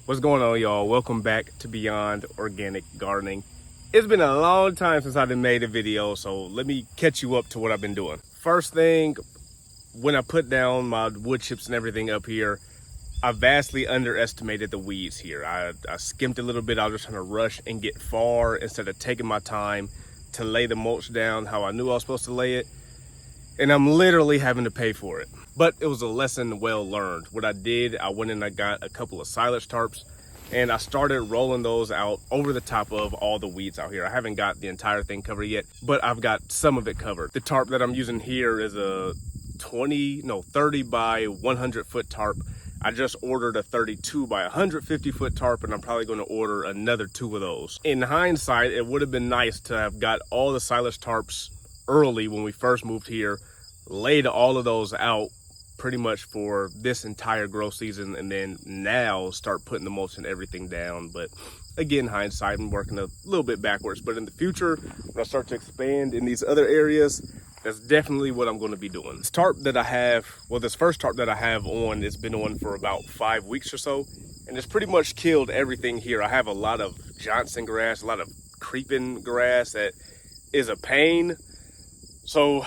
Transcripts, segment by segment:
What's going on, y'all? Welcome back to Beyond Organic Gardening. It's been a long time since I've made a video, so let me catch you up to what I've been doing. First thing, when I put down my wood chips and everything up here, I vastly underestimated the weeds here. I skimmed a little bit. I was just trying to rush and get far instead of taking my time to lay the mulch down how I knew I was supposed to lay it. And I'm literally having to pay for it. But it was a lesson well learned. What I did, I went and I got a couple of silage tarps and I started rolling those out over the top of all the weeds out here. I haven't got the entire thing covered yet, but I've got some of it covered. The tarp that I'm using here is a 30 by 100 foot tarp. I just ordered a 32 by 150 foot tarp, and I'm probably going to order another 2 of those. In hindsight, it would have been nice to have got all the silage tarps early when we first moved here, laid all of those out pretty much for this entire grow season, and then now start putting the mulch and everything down. But again, hindsight, I'm working a little bit backwards. But in the future, when I start to expand in these other areas, that's definitely what I'm going to be doing. This tarp that I have, well, this first tarp that I have on, it's been on for about 5 weeks or so, and it's pretty much killed everything here. I have a lot of Johnson grass, a lot of creeping grass that is a pain. So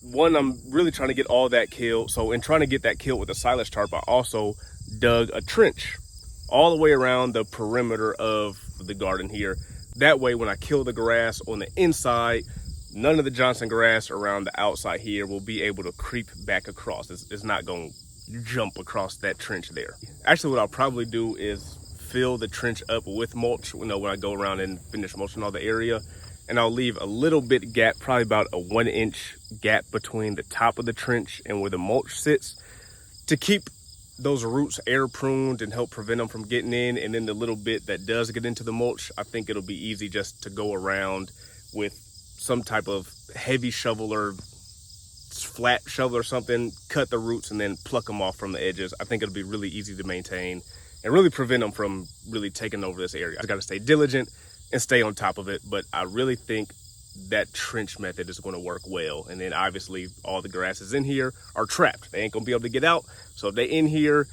one, I'm really trying to get all that killed. So in trying to get that killed with the silage tarp, I also dug a trench all the way around the perimeter of the garden here. That way, when I kill the grass on the inside, none of the Johnson grass around the outside here will be able to creep back across. It's not going to jump across that trench there. Actually, what I'll probably do is fill the trench up with mulch, when I go around and finish mulching all the area. And I'll leave a little bit gap, probably about a 1-inch gap between the top of the trench and where the mulch sits, to keep those roots air pruned and help prevent them from getting in. And then the little bit that does get into the mulch, I think it'll be easy just to go around with some type of heavy shovel or flat shovel or something, cut the roots and then pluck them off from the edges. I think it'll be really easy to maintain and really prevent them from really taking over this area. I got to stay diligent and stay on top of it, but I really think that trench method is going to work well. And then obviously all the grasses in here are trapped. They ain't going to be able to get out. So if they in here,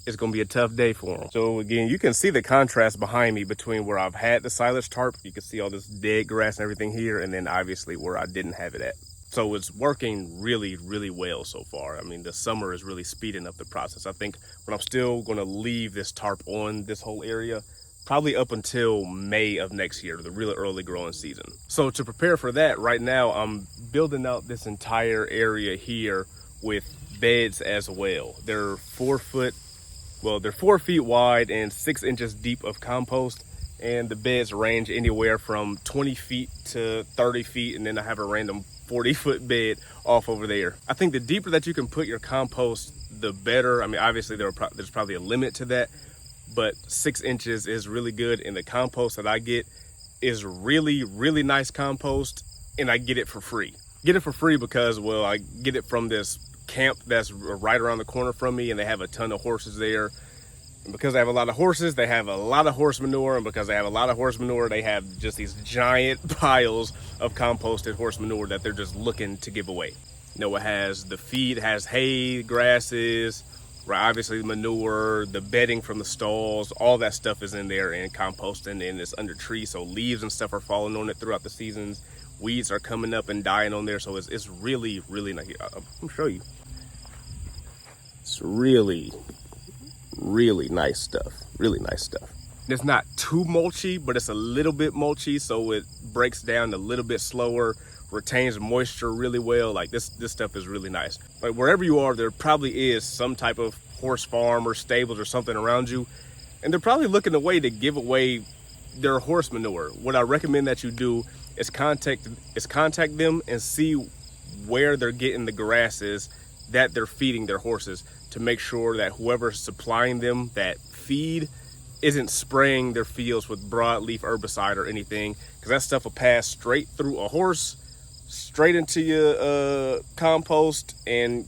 it's going to be a tough day for them. So again, you can see the contrast behind me between where I've had the silage tarp. You can see all this dead grass and everything here, and then obviously where I didn't have it at. So it's working really, really well so far. I mean, the summer is really speeding up the process. I think when I'm still going to leave this tarp on this whole area, probably up until May of next year, the really early growing season. So to prepare for that, right now I'm building out this entire area here with beds as well. They're 4 feet wide and 6 inches deep of compost, and the beds range anywhere from 20 feet to 30 feet, and then I have a random 40-foot bed off over there. I think the deeper that you can put your compost, the better. I mean, obviously there's probably a limit to that, but 6 inches is really good. And the compost that I get is really, really nice compost, and I get it for free. Get it for free because, well, I get it from this camp that's right around the corner from me, and they have a ton of horses there. And because I have a lot of horses, they have a lot of horse manure, and because they have a lot of horse manure, they have just these giant piles of composted horse manure that they're just looking to give away. It has the feed, has hay, grasses, right, obviously manure, the bedding from the stalls, all that stuff is in there, and composting, and it's under trees, so leaves and stuff are falling on it throughout the seasons. Weeds are coming up and dying on there, so it's really, really nice. I'll show you. It's really, really nice stuff. Really nice stuff. It's not too mulchy, but it's a little bit mulchy, so it breaks down a little bit slower, retains moisture really well. Like this stuff is really nice. But wherever you are, there probably is some type of horse farm or stables or something around you, and they're probably looking a way to give away their horse manure. What I recommend that you do is contact them and see where they're getting the grasses that they're feeding their horses, to make sure that whoever's supplying them that feed isn't spraying their fields with broadleaf herbicide or anything, because that stuff will pass straight through a horse, straight into your compost, and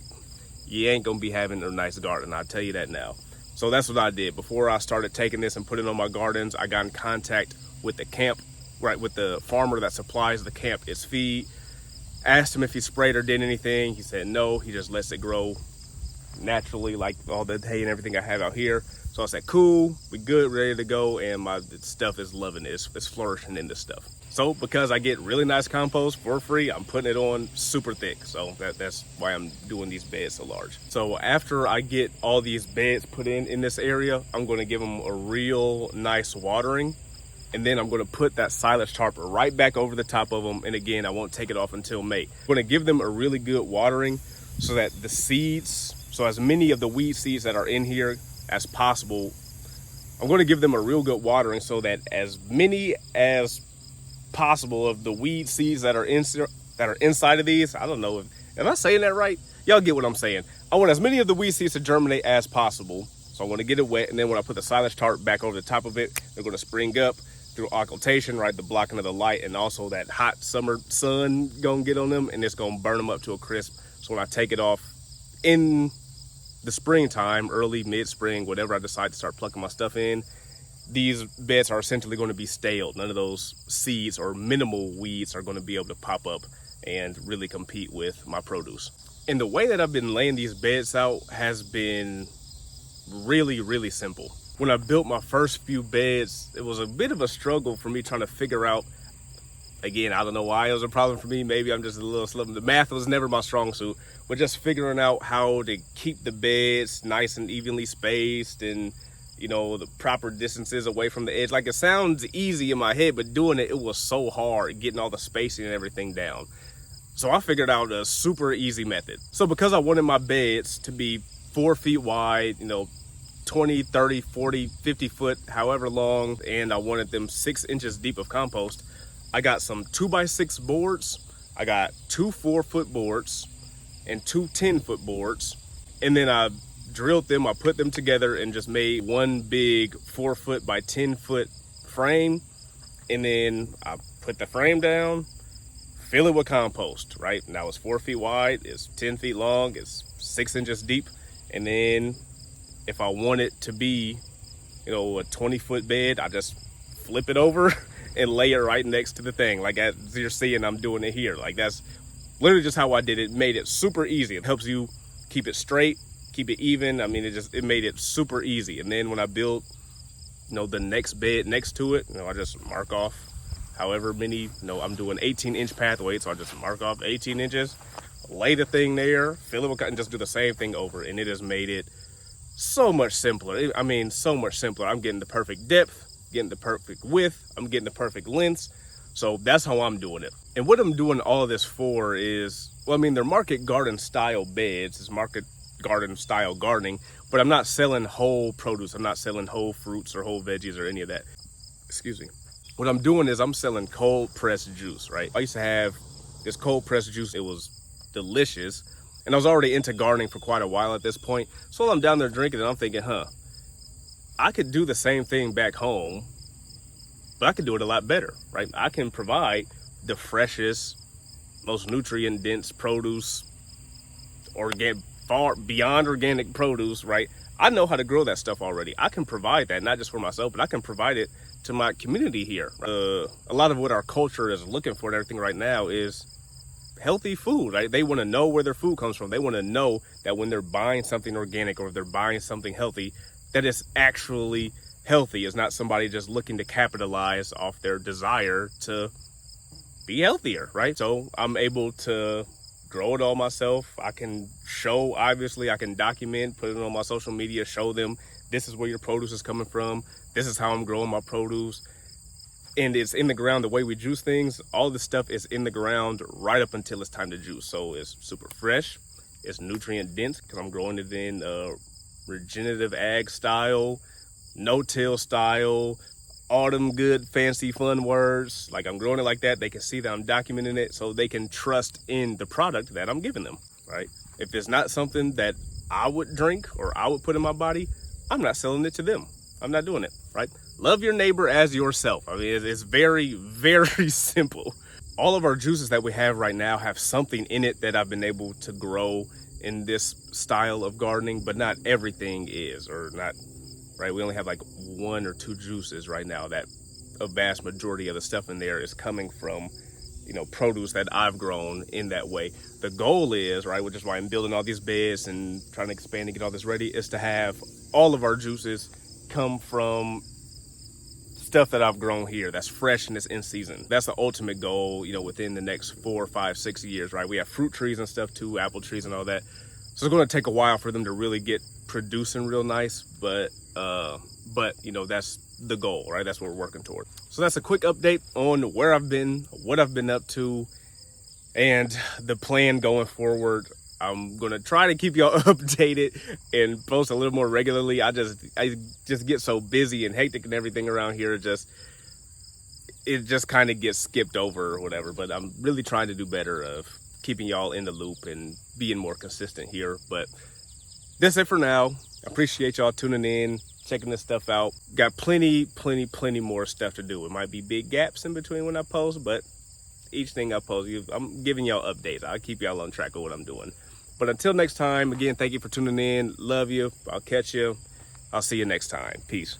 you ain't gonna be having a nice garden, I'll tell you that now. So that's what I did. Before I started taking this and putting it on my gardens, I got in contact with the camp, right, with the farmer that supplies the camp its feed. Asked him if he sprayed or did anything. He said no, he just lets it grow naturally, like all the hay and everything I have out here. So I said, cool, we good, ready to go, and my stuff is loving it. It's flourishing in this stuff. So because I get really nice compost for free, I'm putting it on super thick. So that's why I'm doing these beds so large. So after I get all these beds put in this area, I'm going to give them a real nice watering. And then I'm going to put that silage tarp right back over the top of them. And again, I won't take it off until May. I'm going to give them a really good watering so that the seeds, so as many of the weed seeds that are in here as possible, I'm going to give them a real good watering so that as many as possible of the weed seeds that are inside of these, I don't know, am I saying that right? Y'all get what I'm saying. I want as many of the weed seeds to germinate as possible. So I'm going to get it wet, and then when I put the silage tarp back over the top of it, they're going to spring up through occultation, right, the blocking of the light, and also that hot summer sun gonna get on them, and it's gonna burn them up to a crisp. So when I take it off in the springtime, early, mid-spring, whatever I decide to start plucking my stuff in, these beds are essentially going to be stale. None of those seeds or minimal weeds are going to be able to pop up and really compete with my produce. And the way that I've been laying these beds out has been really, really simple. When I built my first few beds, it was a bit of a struggle for me trying to figure out, again, I don't know why it was a problem for me. Maybe I'm just a little slow. The math was never my strong suit, but just figuring out how to keep the beds nice and evenly spaced and, you know, the proper distances away from the edge. Like, it sounds easy in my head, but doing it was so hard, getting all the spacing and everything down. So I figured out a super easy method. So because I wanted my beds to be 4 feet wide, you know, 20, 30, 40, 50 foot, however long, and I wanted them 6 inches deep of compost, I got some 2x6 boards, I got 2 4-foot boards, and 2 10-foot boards, and then I drilled them, I put them together and just made one big 4-foot by 10-foot frame, and then I put the frame down, fill it with compost, right? Now it's 4 feet wide, it's 10 feet long, it's 6 inches deep, and then if I want it to be, you know, a 20-foot bed, I just flip it over and lay it right next to the thing. Like, as you're seeing, I'm doing it here. Like, that's literally just how I did it. Made it super easy. It helps you keep it straight, keep it even. I mean, it made it super easy. And then when I built, you know, the next bed next to it, you know, I just mark off however many, you know, I'm doing 18-inch pathway, so I just mark off 18 inches, lay the thing there, fill it with cotton, and just do the same thing over. And it has made it so much simpler. I mean, so much simpler. I'm getting the perfect depth, getting the perfect width, I'm getting the perfect lengths. So that's how I'm doing it. And what I'm doing all of this for is, well, I mean, they're market garden style beds. It's market garden style gardening, but I'm not selling whole produce. I'm not selling whole fruits or whole veggies or any of that. Excuse me. What I'm doing is I'm selling cold pressed juice, right? I used to have this cold pressed juice. It was delicious. And I was already into gardening for quite a while at this point. So I'm down there drinking and I'm thinking, I could do the same thing back home, but I could do it a lot better, right? I can provide the freshest, most nutrient dense produce, far beyond organic produce, right? I know how to grow that stuff already. I can provide that, not just for myself, but I can provide it to my community here. A lot of what our culture is looking for and everything right now is healthy food, right? They want to know where their food comes from. They want to know that when they're buying something organic or if they're buying something healthy, that it's actually healthy. It's not somebody just looking to capitalize off their desire to be healthier, right? So I'm able to grow it all myself. I can show, obviously, I can document, put it on my social media, show them this is where your produce is coming from. This is how I'm growing my produce. And it's in the ground. The way we juice things, all this stuff is in the ground right up until it's time to juice. So it's super fresh, it's nutrient dense because I'm growing it in regenerative ag style, no-till style, all them good fancy fun words. Like, I'm growing it like that. They can see that I'm documenting it so they can trust in the product that I'm giving them, right? If it's not something that I would drink or I would put in my body, I'm not selling it to them. I'm not doing it, right? Love your neighbor as yourself. I mean, it's very, very simple. All of our juices that we have right now have something in it that I've been able to grow in this style of gardening, but not everything is, or not, right? We only have like 1 or 2 juices right now that a vast majority of the stuff in there is coming from, produce that I've grown in that way. The goal is, right, which is why I'm building all these beds and trying to expand and get all this ready, is to have all of our juices come from stuff that I've grown here that's fresh and it's in season. That's the ultimate goal, within the next 4, 5, 6 years, right? We have fruit trees and stuff too, apple trees and all that. So it's going to take a while for them to really get producing real nice, but that's the goal, right? That's what we're working toward. So that's a quick update on where I've been, what I've been up to, and the plan going forward. I'm gonna try to keep y'all updated and post a little more regularly. I just get so busy and hectic and everything around here. It just kind of gets skipped over or whatever. But I'm really trying to do better of keeping y'all in the loop and being more consistent here. But that's it for now. Appreciate y'all tuning in, checking this stuff out. Got plenty more stuff to do. It might be big gaps in between when I post, but each thing I post, I'm giving y'all updates. I'll keep y'all on track of what I'm doing. But until next time, again, thank you for tuning in. Love you. I'll catch you. I'll see you next time. Peace.